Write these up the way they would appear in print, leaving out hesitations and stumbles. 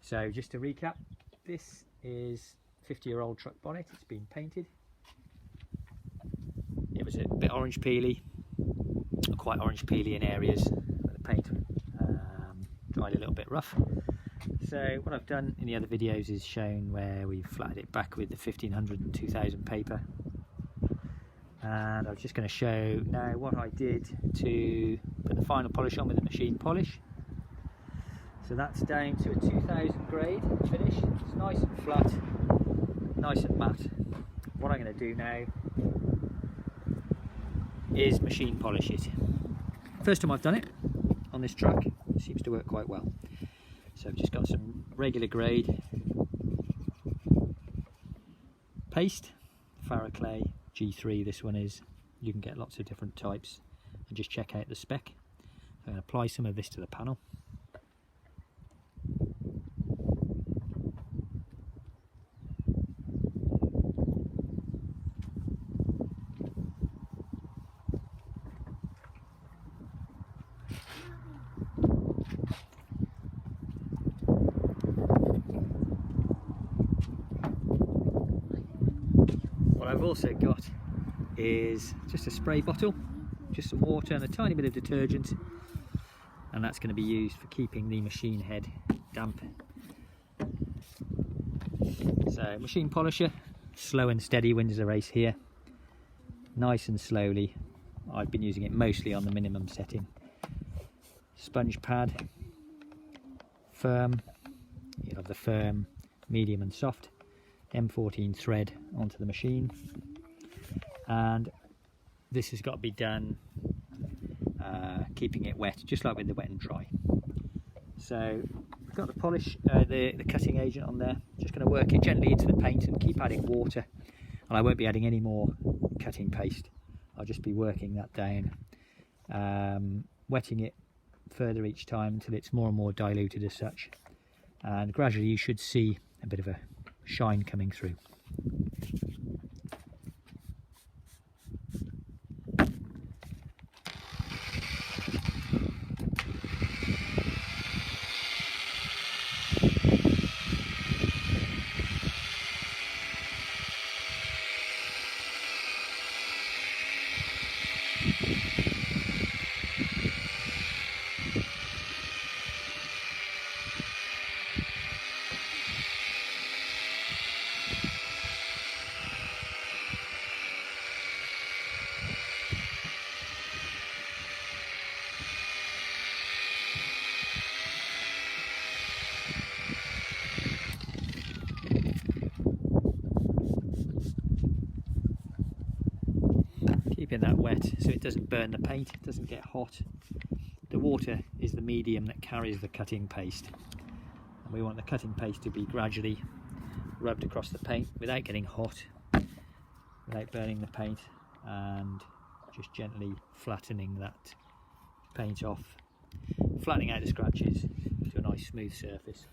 So just to recap, this is 50-year-old truck bonnet. It's been painted. It was a bit orange peely, quite orange peely in areas where the paint dried a little bit rough. So what I've done in the other videos is shown where we've flattened it back with the 1500 and 2000 paper, and I was just going to show now what I did to put the final polish on with the machine polish. So that's down to a 2000 grade finish. It's nice and flat, nice and matte. What I'm going to do now is machine polish it. First time I've done it on this truck, it seems to work quite well. So I've just got some regular grade paste, Farrow Clay G3 this one is. You can get lots of different types, and just check out the spec. So I'm going to apply some of this to the panel. What I've also got is just a spray bottle, just some water and a tiny bit of detergent, and that's going to be used for keeping the machine head damp. So machine polisher, slow and steady wins the race here, nice and slowly. I've been using it mostly on the minimum setting. Sponge pad, firm, you have the firm, medium and soft. M14 thread onto the machine, and this has got to be done keeping it wet, just like with the wet and dry. So I've got the polish, the cutting agent on there. Just going to work it gently into the paint and keep adding water, and I won't be adding any more cutting paste. I'll just be working that down, wetting it further each time until it's more and more diluted as such, and gradually you should see a bit of a shine coming through. Keeping that wet so it doesn't burn the paint, it doesn't get hot. The water is the medium that carries the cutting paste, and we want the cutting paste to be gradually rubbed across the paint without getting hot, without burning the paint, and just gently flattening that paint off, flattening out the scratches to a nice smooth surface.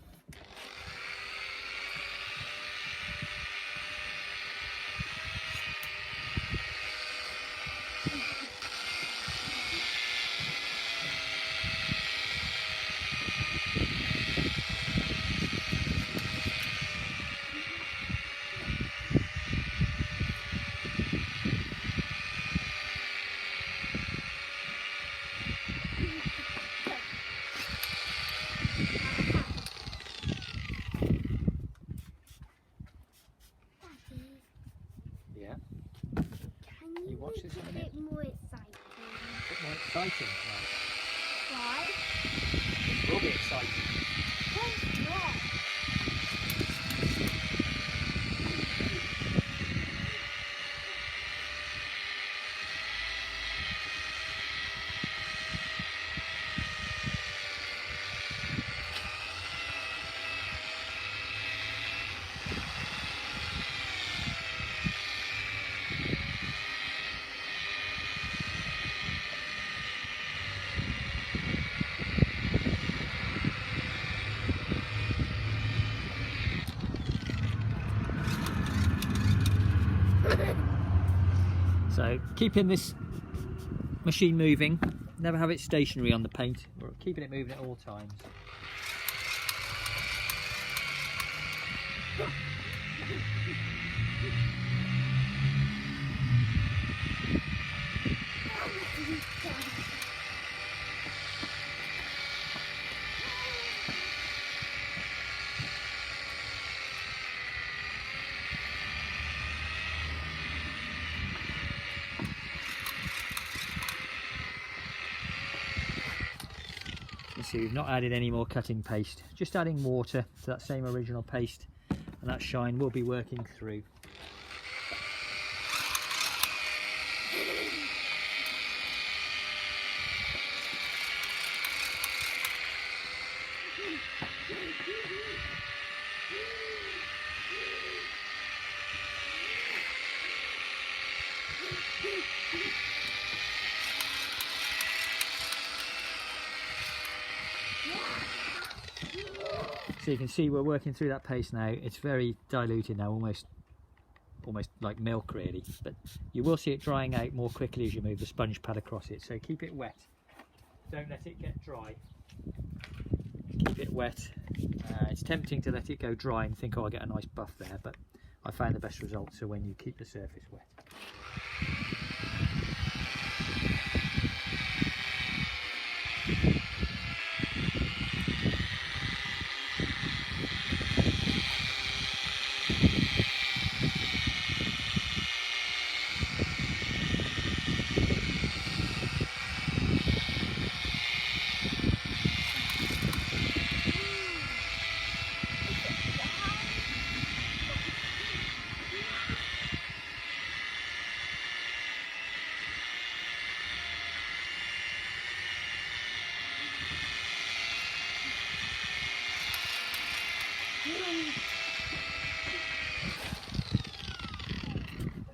You watch this in a minute. A bit more exciting. A bit more exciting. Why? It will be exciting. What's wrong? So keeping this machine moving, never have it stationary on the paint, we're keeping it moving at all times. see we've not added any more cutting paste, just adding water to that same original paste, and that shine will be working through. So you can see we're working through that paste now. It's very diluted now, almost like milk really, but you will see it drying out more quickly as you move the sponge pad across it. So keep it wet, don't let it get dry, keep it wet. It's tempting to let it go dry and think, oh, I'll get a nice buff there, but I found the best results are when you keep the surface wet.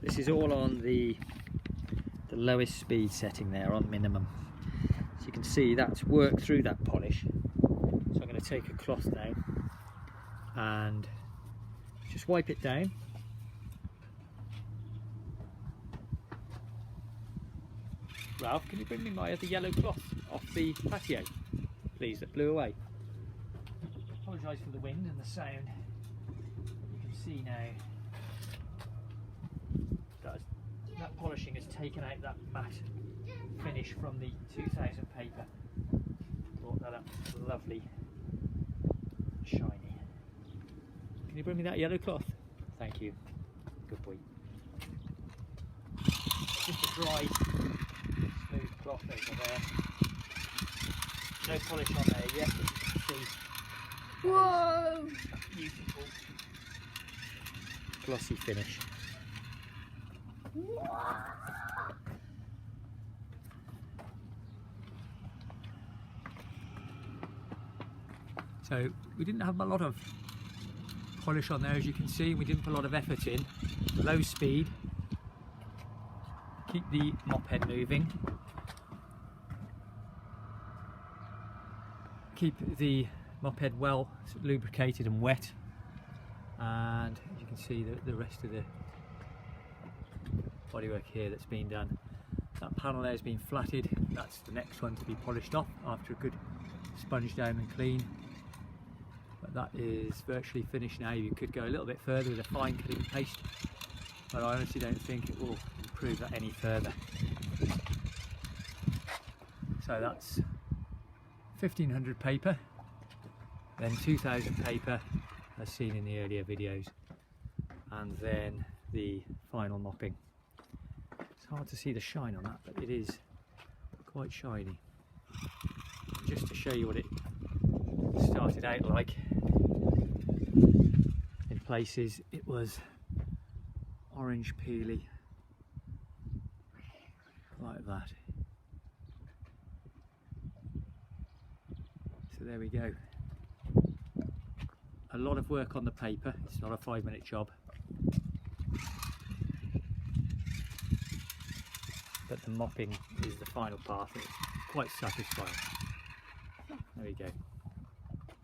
This is all on the lowest speed setting there, on minimum. So you can see that's worked through that polish. So I'm going to take a cloth now and just wipe it down. Ralph, can you bring me my other yellow cloth off the patio, please, that blew away? Apologise for the wind and the sound. You can see now that polishing has taken out that matte finish from the 2000 paper. Brought that up lovely, shiny. Can you bring me that yellow cloth? Thank you. Good boy. Just a dry, smooth cloth over there. No polish on there yet, as you can see. Whoa! Beautiful, glossy finish. So we didn't have a lot of polish on there, as you can see. We didn't put a lot of effort in. Low speed, keep the mop head moving, keep the mop head well lubricated and wet, and as you can see the rest of the bodywork here that's been done. That panel there has been flatted. That's the next one to be polished off after a good sponge down and clean. But that is virtually finished now. You could go a little bit further with a fine cutting paste, but I honestly don't think it will improve that any further. So that's 1500 paper, then 2000 paper as seen in the earlier videos, and then the final mopping. It's hard to see the shine on that, but it is quite shiny. Just to show you what it started out like, in places it was orange peely like that. So there we go. A lot of work on the paper. It's not a 5-minute job, but the mopping is the final part. It's quite satisfying. There we go.